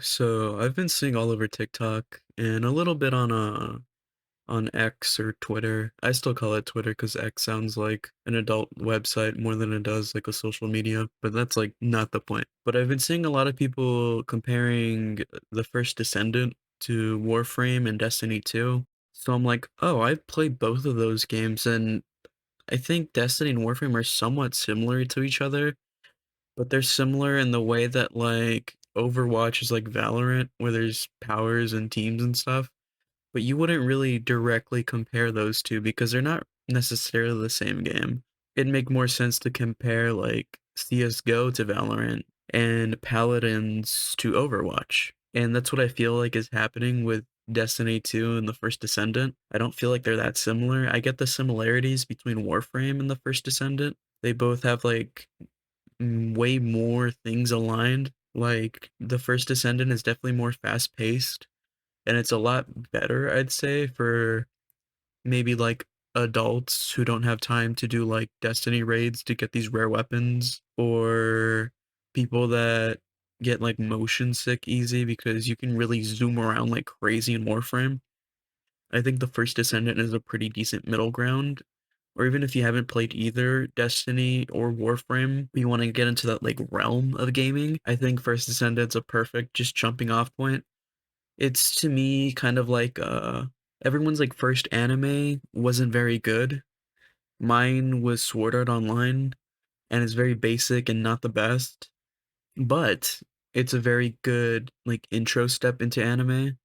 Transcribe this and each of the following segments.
So I've been seeing all over TikTok and a little bit on X or Twitter. I still call it Twitter because X sounds like an adult website more than it does like a social media, but that's like not the point. But I've been seeing a lot of people comparing the First Descendant to Warframe and Destiny 2. So I'm like, oh, I've played both of those games, and I think Destiny and Warframe are somewhat similar to each other, but they're similar in the way that like Overwatch is like Valorant, where there's powers and teams and stuff. But you wouldn't really directly compare those two because they're not necessarily the same game. It'd make more sense to compare like CS:GO to Valorant and Paladins to Overwatch. And that's what I feel like is happening with Destiny 2 and the First Descendant. I don't feel like they're that similar. I get the similarities between Warframe and the First Descendant. They both have like way more things aligned. Like the First Descendant is definitely more fast paced, and it's a lot better, I'd say, for maybe like adults who don't have time to do like Destiny raids to get these rare weapons, or people that get like motion sick easy because you can really zoom around like crazy in Warframe. I think the First Descendant is a pretty decent middle ground. Or even if you haven't played either Destiny or Warframe, but you want to get into that like realm of gaming, I think First Descendant's a perfect just jumping off point. It's to me kind of like everyone's like first anime wasn't very good. Mine was Sword Art Online, and it's very basic and not the best, but it's a very good like intro step into anime.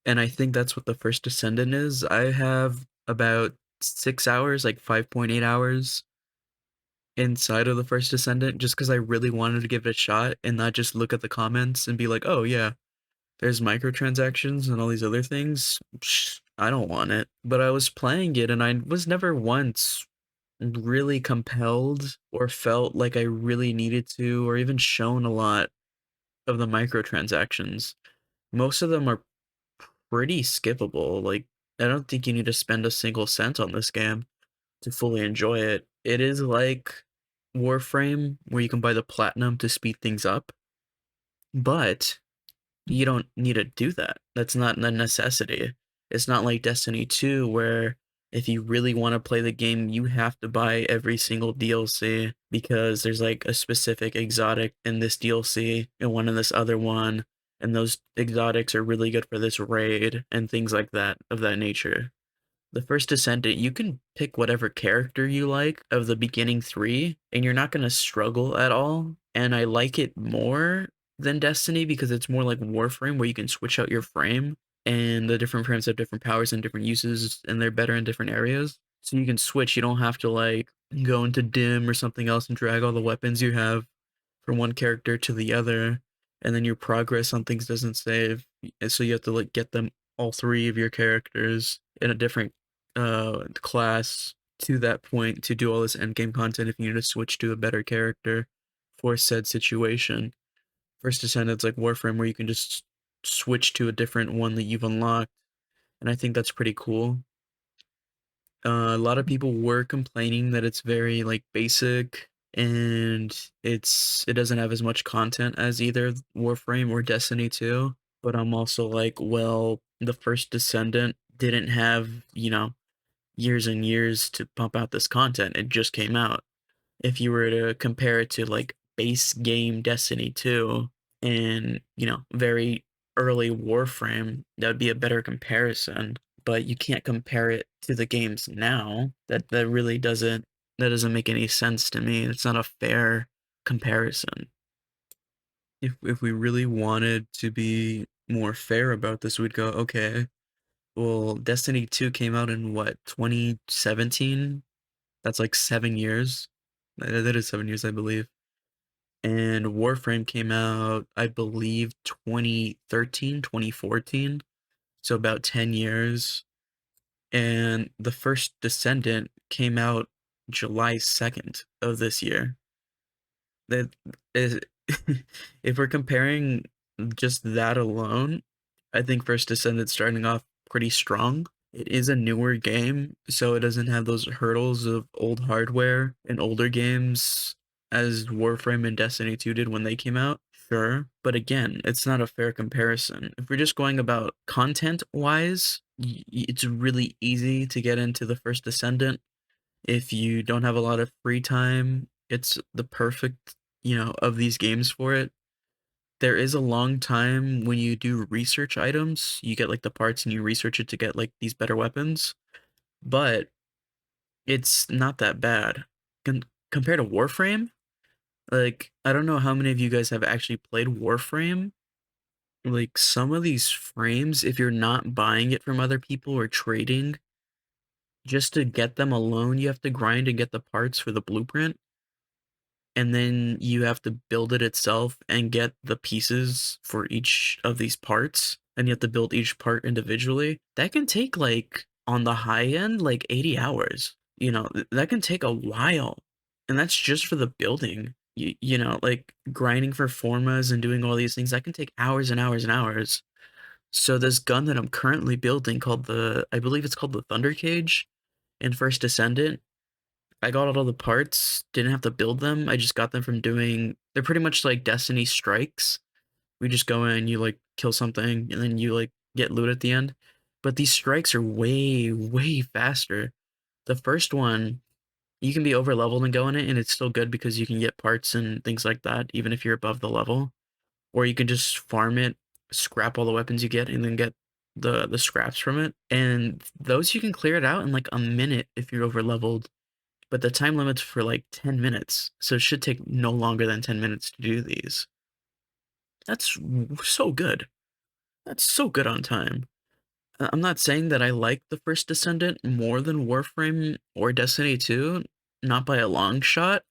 And I think that's what the First Descendant is. I have about 6 hours, like 5.8 hours inside of the First Descendant, just because I really wanted to give it a shot and not just look at the comments and be like, oh yeah, there's microtransactions and all these other things. Psh, I don't want it. But I was playing it and I was never once really compelled or felt like I really needed to, or even shown a lot of the microtransactions. Most of them are pretty skippable. Like, I don't think you need to spend a single cent on this game to fully enjoy it. It is like Warframe, where you can buy the platinum to speed things up, but you don't need to do that. That's not a necessity. It's not like Destiny 2, where if you really want to play the game, you have to buy every single DLC because there's like a specific exotic in this DLC and one in this other one, and those exotics are really good for this raid and things like that of that nature. The First Descendant, you can pick whatever character you like of the beginning three, and you're not going to struggle at all. And I like it more than Destiny because it's more like Warframe, where you can switch out your frame, and the different frames have different powers and different uses, and they're better in different areas. So you can switch. You don't have to like go into dim or something else and drag all the weapons you have from one character to the other, and then your progress on things doesn't save. And so you have to like get them all three of your characters in a different class to that point to do all this endgame content if you need to switch to a better character for said situation. First Descendant's like Warframe, where you can just switch to a different one that you've unlocked, and I think that's pretty cool. A lot of people were complaining that it's very like basic, and it doesn't have as much content as either Warframe or Destiny 2. But I'm also like, well, the First Descendant didn't have, years and years to pump out this content. It just came out. If you were to compare it to like base game Destiny 2 and, very early Warframe, that would be a better comparison. But you can't compare it to the games now. That really doesn't make any sense to me. It's not a fair comparison. If we really wanted to be more fair about this, we'd go, okay, well, Destiny 2 came out in what, 2017? That's like 7 years. That is 7 years, I believe. And Warframe came out, I believe, 2013, 2014. So about 10 years. And the first Descendant came out July 2nd of this year. That is, if we're comparing just that alone, I think First Descendant starting off pretty strong. It is a newer game, so it doesn't have those hurdles of old hardware and older games as Warframe and Destiny 2 did when they came out. Sure, but again, it's not a fair comparison. If we're just going about content-wise, it's really easy to get into the First Descendant. If you don't have a lot of free time, it's the perfect, of these games for it. There is a long time when you do research items, you get like the parts and you research it to get like these better weapons, but it's not that bad. Compared to Warframe, like I don't know how many of you guys have actually played Warframe. Like some of these frames, if you're not buying it from other people or trading, just to get them alone, you have to grind and get the parts for the blueprint. And then you have to build it itself and get the pieces for each of these parts. And you have to build each part individually. That can take like on the high end, like 80 hours. That can take a while. And that's just for the building. Like grinding for formas and doing all these things, that can take hours and hours and hours. So this gun that I'm currently building I believe it's called the Thunder Cage in First Descendant. I got all the parts, didn't have to build them. I just got them from they're pretty much like Destiny strikes. We just go in, you like kill something, and then you like get loot at the end. But these strikes are way, way faster. The first one, you can be over leveled and go in it, and it's still good because you can get parts and things like that, even if you're above the level. Or you can just farm it, scrap all the weapons you get, and then get the scraps from it. And those you can clear it out in like a minute if you're over leveled. But the time limit's for like 10 minutes, so it should take no longer than 10 minutes to do these. That's so good. That's so good on time. I'm not saying that I like the First Descendant more than Warframe or Destiny 2, not by a long shot,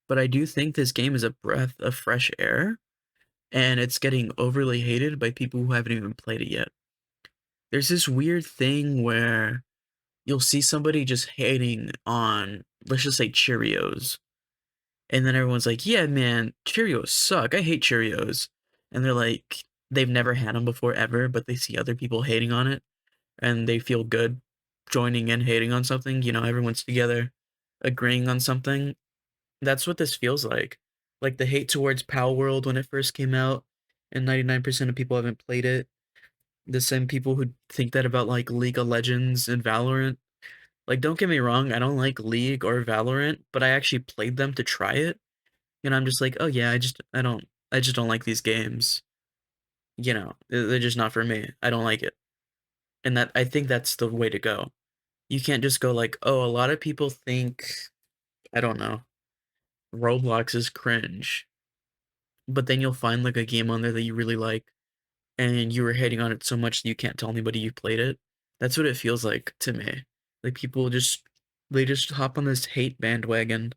but I do think this game is a breath of fresh air, and it's getting overly hated by people who haven't even played it yet. There's this weird thing where you'll see somebody just hating on, let's just say, Cheerios. And then everyone's like, yeah, man, Cheerios suck. I hate Cheerios. And they're like, they've never had them before ever, but they see other people hating on it and they feel good joining in hating on something. Everyone's together agreeing on something. That's what this feels like. Like the hate towards Pal World when it first came out, and 99% of people haven't played it. The same people who think that about like League of Legends and Valorant. Like, don't get me wrong, I don't like League or Valorant, but I actually played them to try it. I'm just like, oh yeah, I just don't like these games. They're just not for me. I don't like it. And I think that's the way to go. You can't just go like, oh, a lot of people think, I don't know, Roblox is cringe. But then you'll find like a game on there that you really like and you were hating on it so much that you can't tell anybody you played it. That's what it feels like to me. Like people they just hop on this hate bandwagon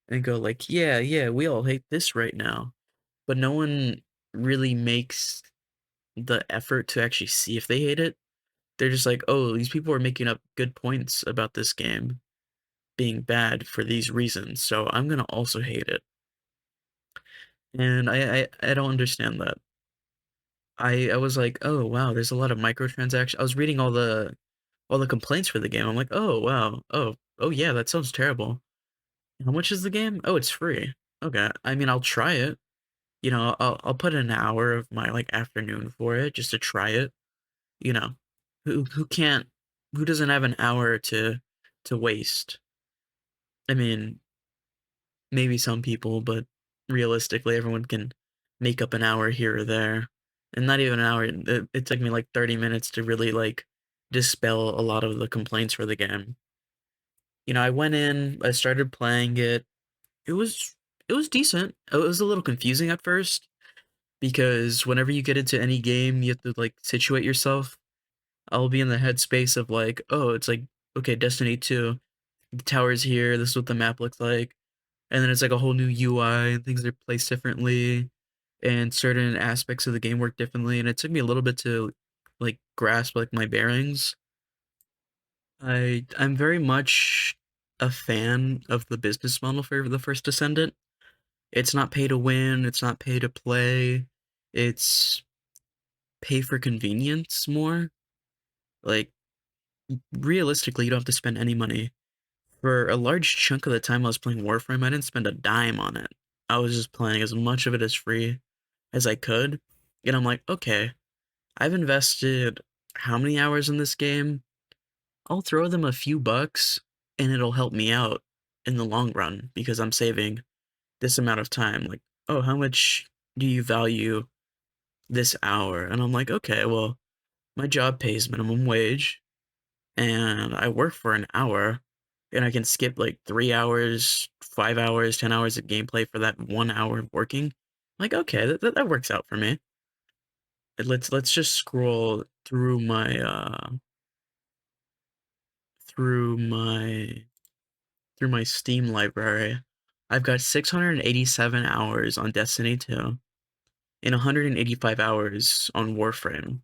and go like, yeah, yeah, we all hate this right now. But no one really makes the effort to actually see if they hate it. They're just like, oh, these people are making up good points about this game being bad for these reasons, so I'm gonna also hate it. And I don't understand that. I was like, oh wow, there's a lot of microtransactions. I was reading all the complaints for the game. I'm like, oh wow, oh yeah, that sounds terrible. How much is the game? Oh, it's free. Okay, I mean, I'll try it. I'll put in an hour of my like afternoon for it just to try it. You know, who can't who doesn't have an hour to waste? I mean, maybe some people, but realistically, everyone can make up an hour here or there, and not even an hour. It took me like 30 minutes to really like dispel a lot of the complaints for the game. I went in, I started playing it. It was it was decent. It was a little confusing at first because whenever you get into any game, you have to like situate yourself. I'll be in the headspace of like, oh, it's like, okay, Destiny 2, the tower's here, this is what the map looks like. And then it's like a whole new UI and things are placed differently and certain aspects of the game work differently. And it took me a little bit to like grasp like my bearings. I'm very much a fan of the business model for the First Descendant. It's not pay to win, it's not pay to play. It's pay for convenience more. Like realistically, you don't have to spend any money. For a large chunk of the time I was playing Warframe, I didn't spend a dime on it. I was just playing as much of it as free. as I could. And I'm like, okay, I've invested how many hours in this game? I'll throw them a few bucks and it'll help me out in the long run because I'm saving this amount of time. Like, oh, how much do you value this hour? And I'm like, okay, well, my job pays minimum wage and I work for an hour and I can skip like 3 hours, 5 hours, 10 hours of gameplay for that 1 hour of working. Like, okay, that works out for me. Let's just scroll through my through my Steam library. I've got 687 hours on Destiny 2 and 185 hours on Warframe.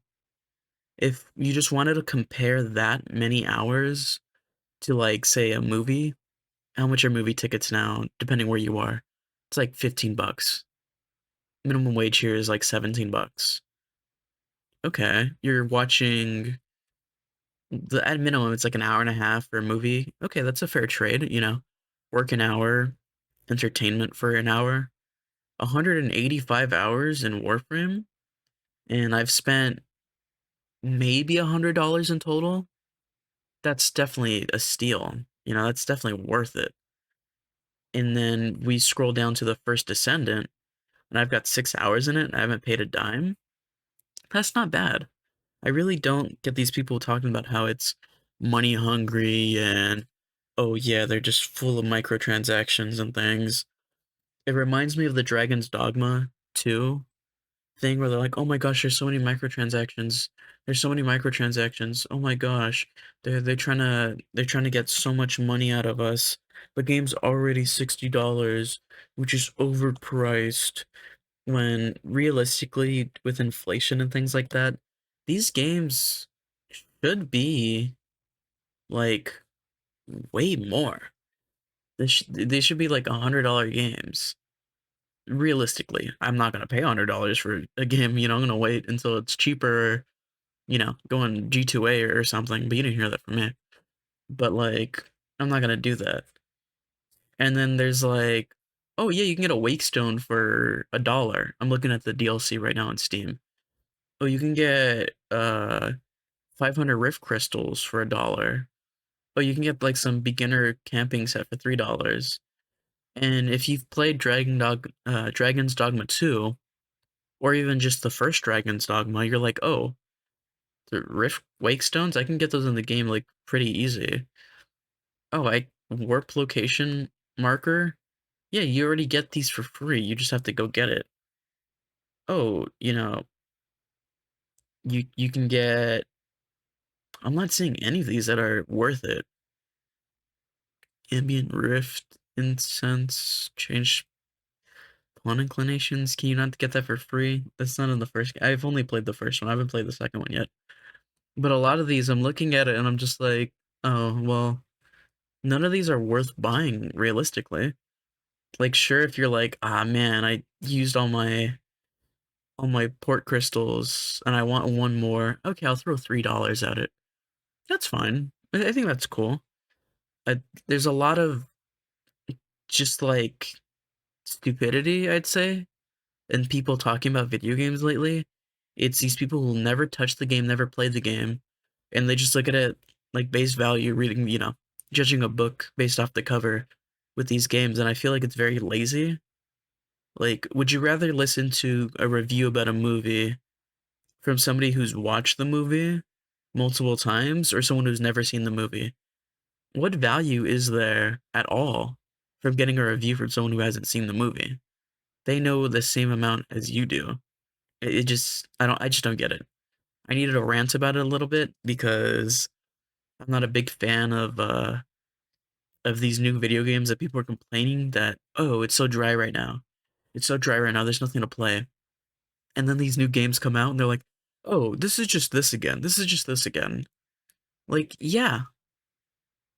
If you just wanted to compare that many hours to like say a movie, how much are movie tickets now, depending where you are? It's like 15 bucks. Minimum wage here is like 17 bucks. Okay, you're watching the at minimum it's like an hour and a half for a movie. Okay, that's a fair trade, you know. Work an hour, entertainment for an hour. 185 hours in Warframe, and I've spent maybe $100 in total. That's definitely a steal. You know, that's definitely worth it. And then we scroll down to the First Descendant, and I've got 6 hours in it, and I haven't paid a dime. That's not bad. I really don't get these people talking about how it's money hungry and oh yeah, they're just full of microtransactions and things. It reminds me of the Dragon's Dogma 2 thing where they're like, "Oh my gosh, there's so many microtransactions. There's so many microtransactions. Oh my gosh, they're trying to get so much money out of us. The game's already $60, which is overpriced." When realistically, with inflation and things like that, these games should be like way more. They should be like $100 games. Realistically, I'm not gonna pay $100 for a game. You know, I'm gonna wait until it's cheaper. You know, going G2A or something. But you didn't hear that from me. But like, I'm not gonna do that. And then there's like, oh yeah, you can get a Wake Stone for $1. I'm looking at the DLC right now on Steam. Oh, you can get 500 Rift Crystals for $1. Oh, you can get like some beginner camping set for $3. And if you've played Dragon's Dogma 2, or even just the first Dragon's Dogma, you're like, oh, the Rift Wake Stones, I can get those in the game like pretty easy. Oh, I warp location marker. Yeah, you already get these for free. You just have to go get it. Oh, you can get. I'm not seeing any of these that are worth it. Ambient Rift Incense change pawn inclinations. Can you not get that for free? That's not in the first. I've only played the first one. I haven't played the second one yet. But a lot of these, I'm looking at it and I'm just like, oh well, none of these are worth buying realistically. Like, sure, if you're like, ah man, I used all my port crystals and I want one more. Okay, I'll throw $3 at it. That's fine. I think that's cool. There's a lot of just like stupidity, I'd say, and people talking about video games lately. It's these people who never touch the game, never played the game, and they just look at it like base value, reading, judging a book based off the cover with these games, and I feel like it's very lazy. Like, would you rather listen to a review about a movie from somebody who's watched the movie multiple times or someone who's never seen the movie? What value is there at all from getting a review from someone who hasn't seen the movie? They know the same amount as you do. It just I just don't get it. I needed to rant about it a little bit because I'm not a big fan of these new video games that people are complaining that, oh, it's so dry right now. It's so dry right now, there's nothing to play. And then these new games come out and they're like, oh, this is just this again. This is just this again. Like, yeah,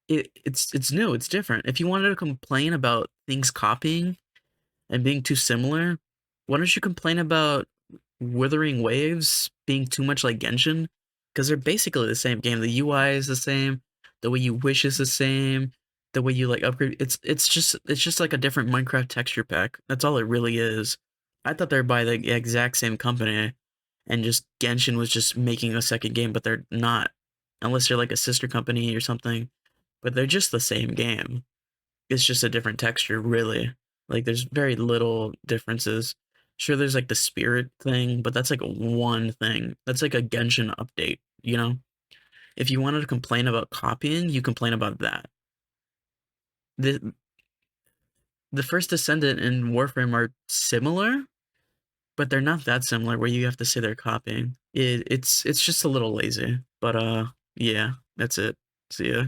it's new, it's different. If you wanted to complain about things copying and being too similar, why don't you complain about Withering Waves being too much like Genshin? Because they're basically the same game. The UI is the same, the way you wish is the same, the way you like upgrade. It's just like a different Minecraft texture pack. That's all it really is. I thought they're by the exact same company, and just Genshin was just making a second game, but they're not, unless they're like a sister company or something. But they're just the same game. It's just a different texture, really. Like there's very little differences. Sure, there's like the spirit thing, but that's like one thing. That's like a Genshin update, you know? If you wanted to complain about copying, you complain about that. The the First Descendant and Warframe are similar, but they're not that similar where you have to say they're copying. It's just a little lazy. But yeah, that's it. See ya.